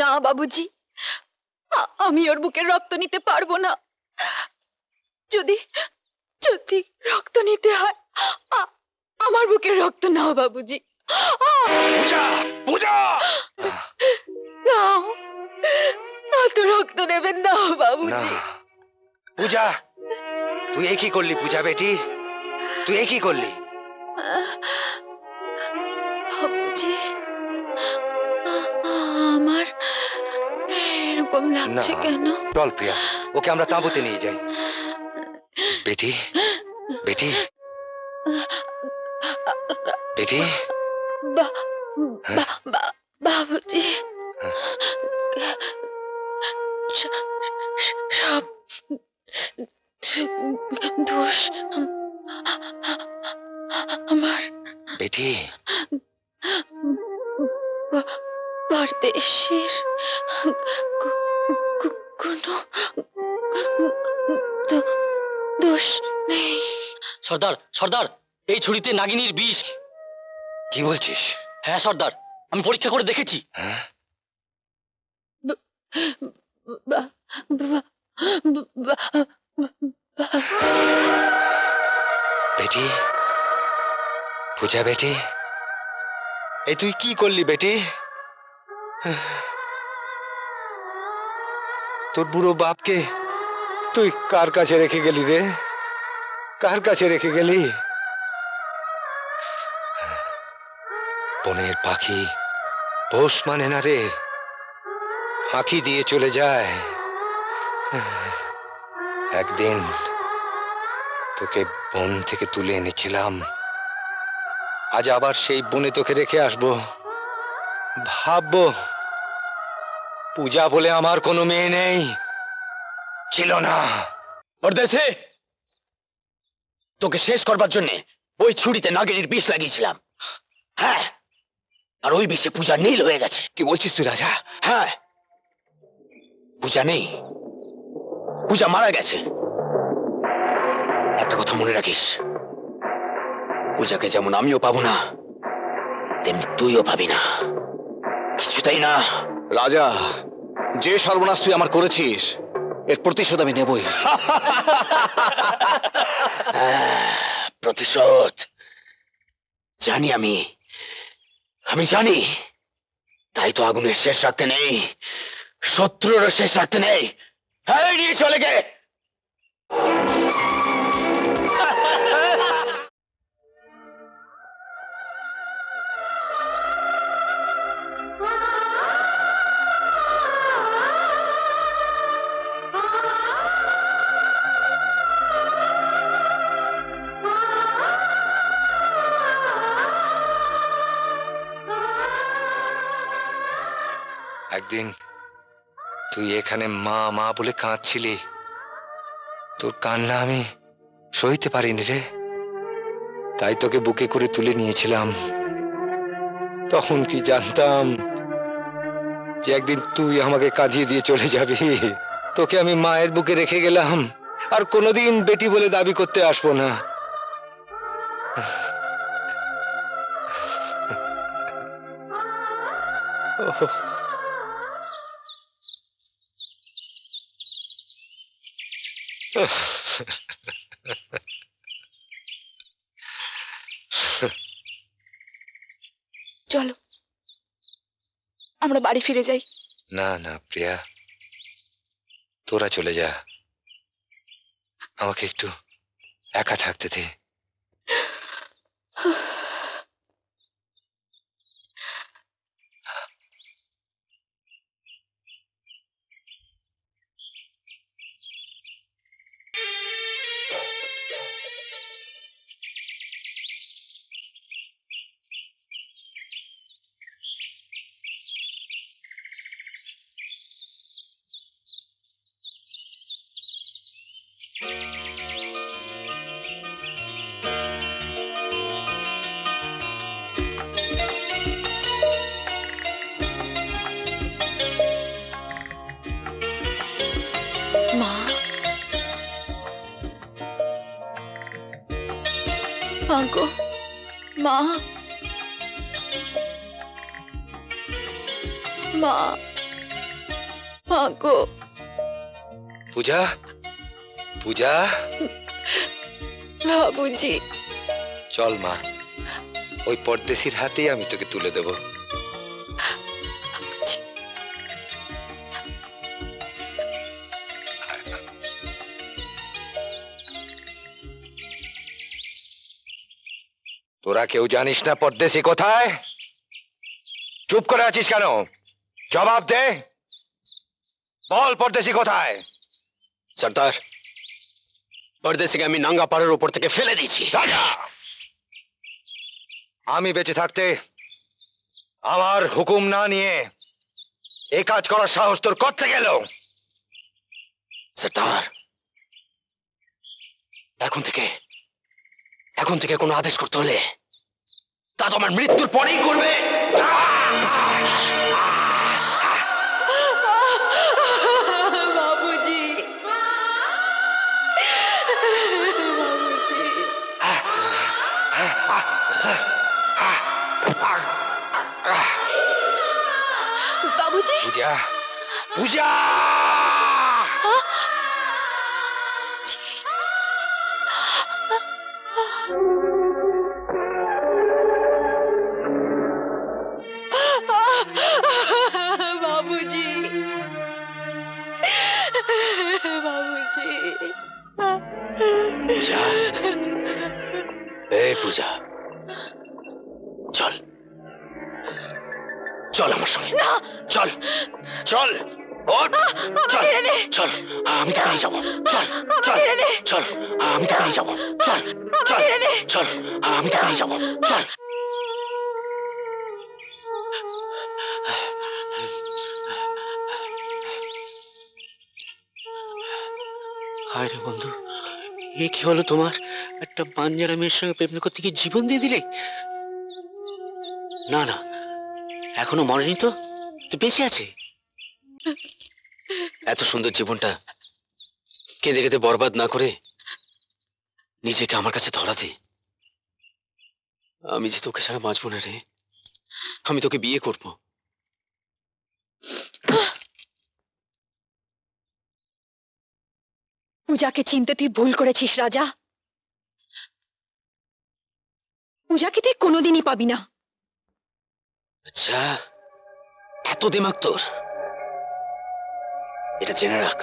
না বাবুজি, আমি ওর বুকের রক্ত নিতে পারবো না। যদি যদি রক্ত নিতে হয় আমার বুকের রক্ত নাও বাবুজি। পূজা, পূজা! নাও, এত রক্ত নেবেন না বাবুজি। পূজা, তুই এ কি করলি? পূজা বেটি, তুই এ কি করলি? বাবুজি, আমার এরকম লাগছে কেন? চল প্রিয়া, ওকে আমরা তাঁবুতে নিয়ে যাই। বেটি, বেটি, বেটি, বাবুজি, সব দোষ আমার। বেটি, পরদেশের কোনো দোষ নেই। সর্দার, সর্দার, এই ছুরিতে নাগিনীর বিষ। কি বলছিস? হ্যাঁ সর্দার, আমি পরীক্ষা করে দেখেছি। হ্যাঁ? বেটি, পূজা বেটি, এই তুই কি করলি বেটি? তোর বুড়ো বাপকে তুই কার কাছে রেখে গেলি রে? কার কাছে রেখে গেলি? বনের পাখি পোষ মানে না রে, ফাঁকি দিয়ে চলে যায়। একদিন তোকে বন থেকে তুলে এনেছিলাম, আজ আবার সেই বনে তোকে রেখে আসবো। ভাববো পূজা বলে আমার কোনো মেয়ে নেই, ছিল না। পরদেশে তোকে শেষ করবার জন্য ওই ছুরিতে নাগিনীর বিষ লাগিয়েছিলাম। হ্যাঁ, আর ওই বিষে পূজা নীল হয়ে গেছে। কি বলছিস তুই রাজা? হ্যাঁ, পূজা নেই, পূজা মারা গেছে। একটা কথা মনে রাখিস, পূজাকে যেমন আমিও পাবো না, তেমনি তুইও পাবি না, কিছুতেই না। রাজা, যে সর্বনাশ তুই আমার করেছিস এর প্রতিশোধ আমি নেবই। প্রতিশোধ জানি আমি, আমি জানি। তাই তো আগুনের শেষ রাখতে নেই, শত্রুরও শেষ রাখতে নেই। হ্যাঁ, নিয়ে চলে গে। একদিন তুই এখানে মা মা বলে কাঁদছিলি, তোর কান্না আমি সইতে পারিনি রে, তাই তোকে বুকে করে তুলে নিয়েছিলাম। তখন কি জানতাম যে একদিন তুই আমাকে কাঁদিয়ে দিয়ে চলে যাবি। তোকে আমি মায়ের বুকে রেখে গেলাম, আর কোনোদিন বেটি বলে দাবি করতে আসবো না। চলো আমরা বাড়ি ফিরে যাই। না না প্রিয়া, তোরা চলে যা, আমাকে একটু একা থাকতে দে। মা, গো মা, মা, মাগো, পূজা, পূজা, বাবুজি। চল মা, ওই পরদেশির হাতেই আমি তোকে তুলে দেব। তোরা কেউ জানিস না পরদেশি কোথায়? চুপ করে আছিস কেন? জবাব দে, বল পরদেশি কোথায়? সর্দার, পরদেশিকে আমি নাঙ্গা পাড়ের উপর থেকে ফেলে দিয়েছি। রাজা, আমি বেঁচে থাকতে আমার হুকুম না নিয়ে এই কাজ করার সাহস তোর করতে গেল? সর্দার, এখন থেকে কোনো আদেশ করতে হলে তা তো আমার মৃত্যুর পরেই করবে। বাবুজি, বাবুজি। পূজা, পূজা, বাবুজি, বাবুজি। পূজা, এই পূজা, চল, চল আমার সঙ্গে। চল, চল, ওঠ, চল, চল, আমি তোকে নিয়ে যাবো। চল, চল, চল, আমি তোকে নিয়ে যাবো। চল, চল, চল, আমি তোকে নিয়ে যাবো। চল। হায় রে বন্ধু, এ কি হলো তোমার? একটা বাঞ্জারা মেয়ের সঙ্গে প্রেম করতে গিয়ে জীবন দিয়ে দিলে? না না, এখনো মরেনি তো, তো বেঁচে আছে। এত সুন্দর জীবনটা কেঁদে কেঁদে বরবাদ না করে নিজেকে আমার কাছে ধরা দে। আমি যে তোকে ছাড়া বাঁচবো না রে, আমি তোকে বিয়ে করব। পূজাকে চিনতে তুই ভুল করেছিস রাজা। পূজাকে তুই কোনোদিনই পাবি না। আচ্ছা, এত দিমাগ তোর? এটা জেনে রাখ,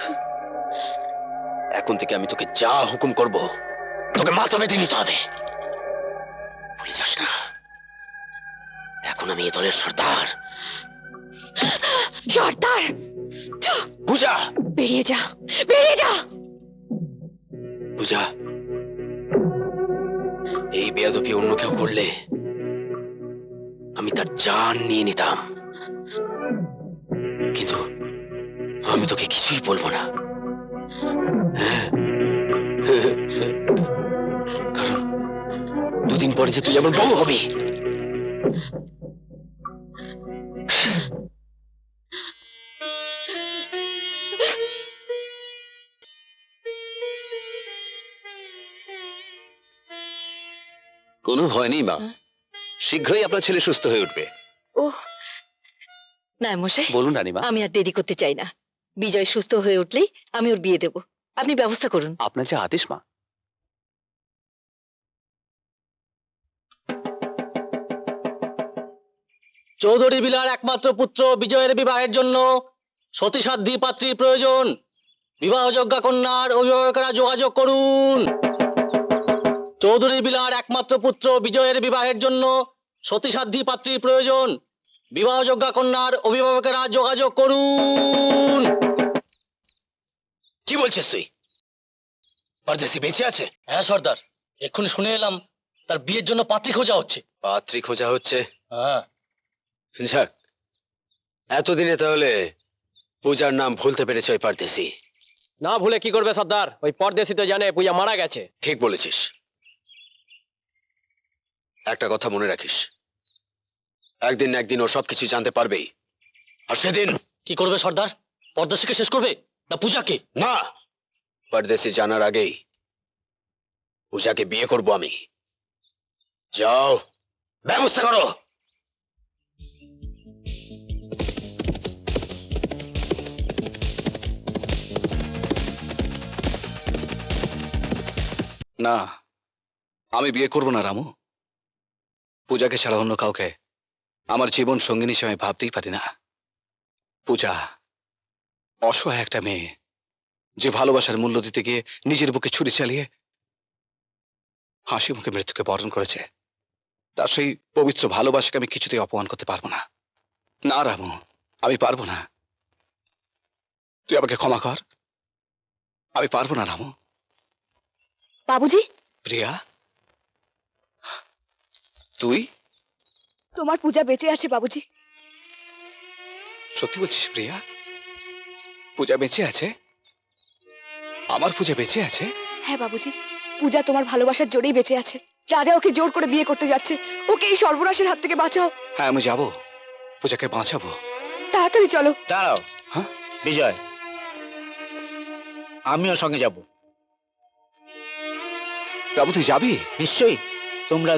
এখন থেকে আমি তোকে যা হুকুম করব তোকে মাথা বেঁধে নিতে হবে। ভুলে যাস না, এখন আমি এ দলের সর্দার। সর্দার, পূজা, বেরিয়ে যা, বেরিয়ে যা। পূজা, এই বেয়াদবি অন্য কেউ করলে আমি তার জান নিয়ে নিতাম, কিন্তু আমি তোকে কিছুই বলবো না। কারণ দুদিন পরে যে তুই আমার বউ হবি। কোনো ভয় নেই মা, শীঘ্রই আপনার ছেলে সুস্থ হয়ে উঠবে। ও না মশাই, বলুন রানীমা। আমি আর দেরি করতে চাই না। বিজয় সুস্থ হয়ে উঠলেই আমি ওর বিয়ে দেব। আপনি ব্যবস্থা করুন। আপনার যে আদেশ মা। চৌধুরী বিলার একমাত্র পুত্র বিজয়ের বিবাহের জন্য সতীসাধ্যী পাত্রীর প্রয়োজন। বিবাহযোগ্যা কন্যার অভিভাবকেরা যোগাযোগ করুন। চৌধুরী বিলার একমাত্র পুত্র বিজয়ের বিবাহের জন্য সতীসাধ্যী পাত্রীর প্রয়োজন। বিবাহযোগ্যা কন্যার অভিভাবকেরা যোগাযোগ করুন। কি বলছিস তুই? পরদেশি বেঁচে আছে? হ্যাঁ সর্দার, এক্ষুনি শুনে এলাম তার বিয়ের জন্য পাত্রী খোঁজা হচ্ছে। পাত্রী খোঁজা হচ্ছে? হ্যাঁ। যাক, এতদিনে তাহলে পূজার নাম ভুলতে পেরেছে ওই পরদেশি। না ভুলে কি করবে সর্দার? ওই পরদেশি তো জানে পূজা মারা গেছে। ঠিক বলেছিস। একটা কথা মনে রাখিস, একদিন না একদিন ও সবকিছু জানতে পারবেই, আর সেদিন কি করবে সর্দার? পরদেশিকে শেষ করবে না পূজাকে? না, পরদেশি জানার আগেই পূজাকে বিয়ে করব আমি। যাও, ব্যবস্থা করো। না, আমি বিয়ে করব না রামু। পূজাকে ছাড়া অন্য কাউকে আমার জীবন সঙ্গিনী হিসেবে আমি ভাবতেই পারি না। পূজা অসহায় একটা মেয়ে, যে ভালোবাসার মূল্য দিতে গিয়ে নিজের বুকে ছুরি চালিয়ে হাসি মুখে মৃত্যুকে বরণ করেছে। তার সেই পবিত্র ভালোবাসাকে আমি কিছুতেই অপমান করতে পারবো না। না রামু, আমি পারবো না। তুই আমাকে ক্ষমা কর, আমি পারবো না রামু। বাবুজি, প্রিয়া, তুই তোমার পূজা বেঁচে আছে বাবুজি। সত্যি বলছিস প্রিয়া? পূজা বেঁচে আছে? আমার পূজা বেঁচে আছে? হ্যাঁ বাবুজি, পূজা তোমার ভালোবাসার জোরেই বেঁচে আছে। রাজা ওকে জোর করে বিয়ে করতে যাচ্ছে। ওকে এই সর্বনাশের হাত থেকে বাঁচাও। হ্যাঁ, আমি যাব, পূজাকে বাঁচাবো। তাড়াতাড়ি চলো। দাঁড়াও। হ্যাঁ? বিজয়, আমিও সঙ্গে যাব। রামু, তুই যাবি? নিশ্চয়ই। তোমরা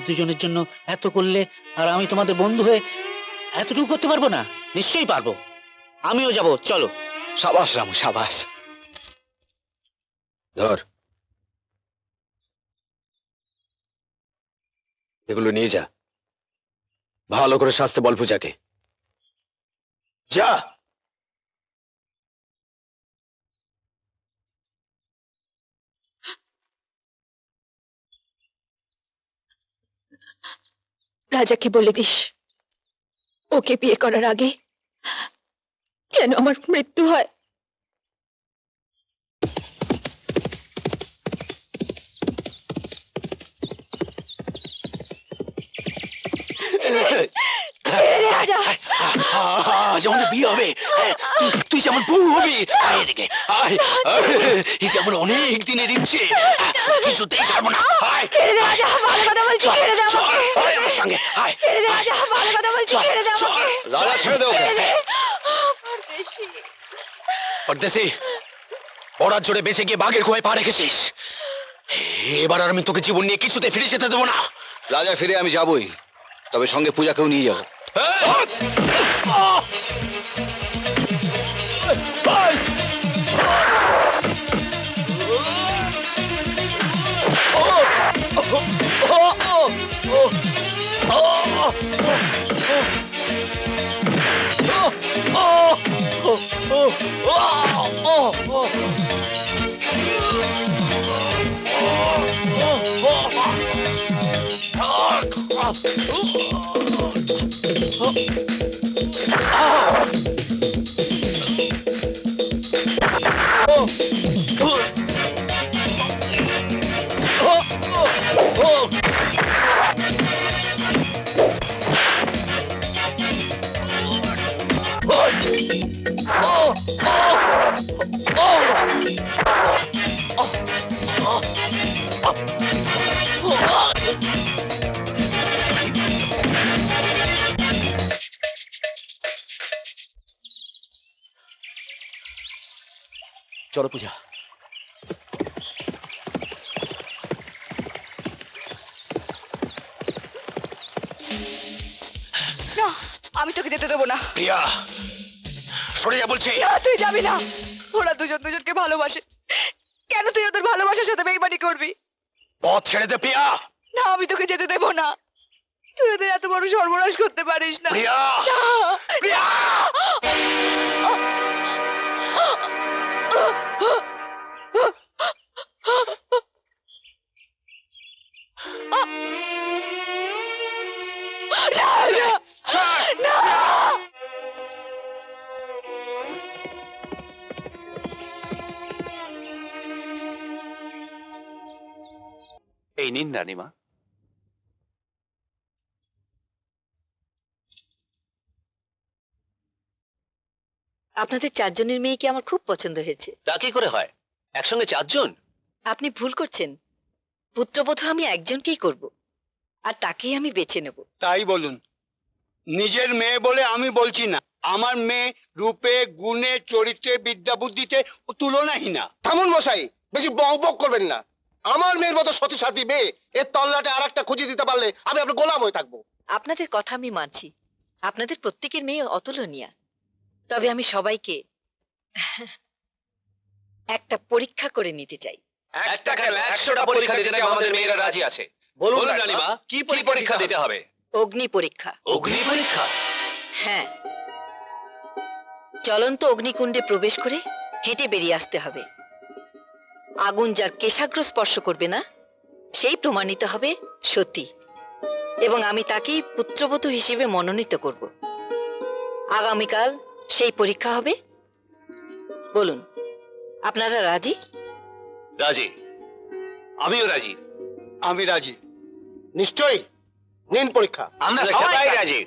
দুজনের জন্য এত করলে, আর আমি তোমাদের বন্ধু হয়ে এতটুকু করতে পারবো না? নিশ্চয়ই পারবো, আমিও যাব। চলো। সাবাস রামু, সাবাস। ধর, এগুলো নিয়ে যা, ভালো করে শাস্তে বল পূজাকে। যা। রাজাকে বলে দিস, ওকে বিয়ে করার আগে যেন আমার মৃত্যু হয়। আজ আমাদের বিয়ে হবে। তুই যেমন বউ হবি। আয় এদিকে, আয়। এই যে আমার অনেক দিনের ইচ্ছে, কিছুতেই ছাড়বো না। আয়, চল, চল, আয় আমার সঙ্গে, আয়। চল, চল। রাজা, ছেড়ে দে ওকে। পরদেশি, পড়ার জোরে বেঁচে গিয়ে বাঘের গুহায় পা রেখেছিস। এবার আর আমি তোকে জীবন নিয়ে কিছুতে ফিরে যেতে দেবো না। রাজা ফিরে আমি যাবই, তবে সঙ্গে পূজাকেও নিয়ে যাবো। চলো পূজা। না, আমি তোকে যেতে দেবো না। প্রিয়া, সরে যা বলছি। না, তুই যাবি না। ওরা দুজনকে ভালোবাসে, কেন তুই ওদের ভালোবাসার সাথে বেইমানি করবি? পথ ছেড়ে দে প্রিয়া। না, আমি তোকে যেতে দেবো না। তুই ওদের এত বড় সর্বনাশ করতে পারিস না। প্রিয়া, না। প্রিয়া। এই নিন রানীমা। আপনাদের চারজনের মেয়েকে আমার খুব পছন্দ হয়েছে। তা কি করে হয়, একসঙ্গে চারজন? আপনি ভুল করছেন। পুত্রবধূ আমি একজনকেই করব, আর তাকেই আমি বেছে নেব। তাই বলুন। নিজের মেয়ে বলে আমি বলছি না, আমার মেয়ে রূপে, গুণে, চরিত্রে, বিদ্যা বুদ্ধিতে তুলনাহীনা। থামুন মশাই, বেশি বক করবেন না। আমার মেয়ের মতো সতী সাথী মেয়ে এর তল্লাটে আর একটা খুঁজে দিতে পারলে আমি আপনার গোলাম হয়ে থাকবো। আপনাদের কথা আমি মানছি, আপনাদের প্রত্যেকের মেয়ে অতুলনীয়। তবে আমি সবাইকে একটা পরীক্ষা করে নিতে চাই। একটা কেন 100টা পরীক্ষা দিতে নাকি আমাদের মেয়েরা রাজি আছে। বলুন রানীমা, কি পরীক্ষা দিতে হবে? অগ্নি পরীক্ষা। অগ্নি পরীক্ষা? হ্যাঁ, জ্বলন্ত অগ্নিকুণ্ডে প্রবেশ করে হেঁটে বেরিয়ে আসতে হবে। আগুন যার কেশাগ্র স্পর্শ করবে না সেই প্রমাণিত হবে সতী, এবং আমি তাকেই পুত্রবধূ হিসেবে মনোনীত করব। আগামীকাল সেই পরীক্ষা হবে। বলুন, আপনারা রাজি? রাজি। আমিও রাজি। আমি রাজি। নিশ্চয়ই, নিন পরীক্ষা। আমরা সবাই রাজি।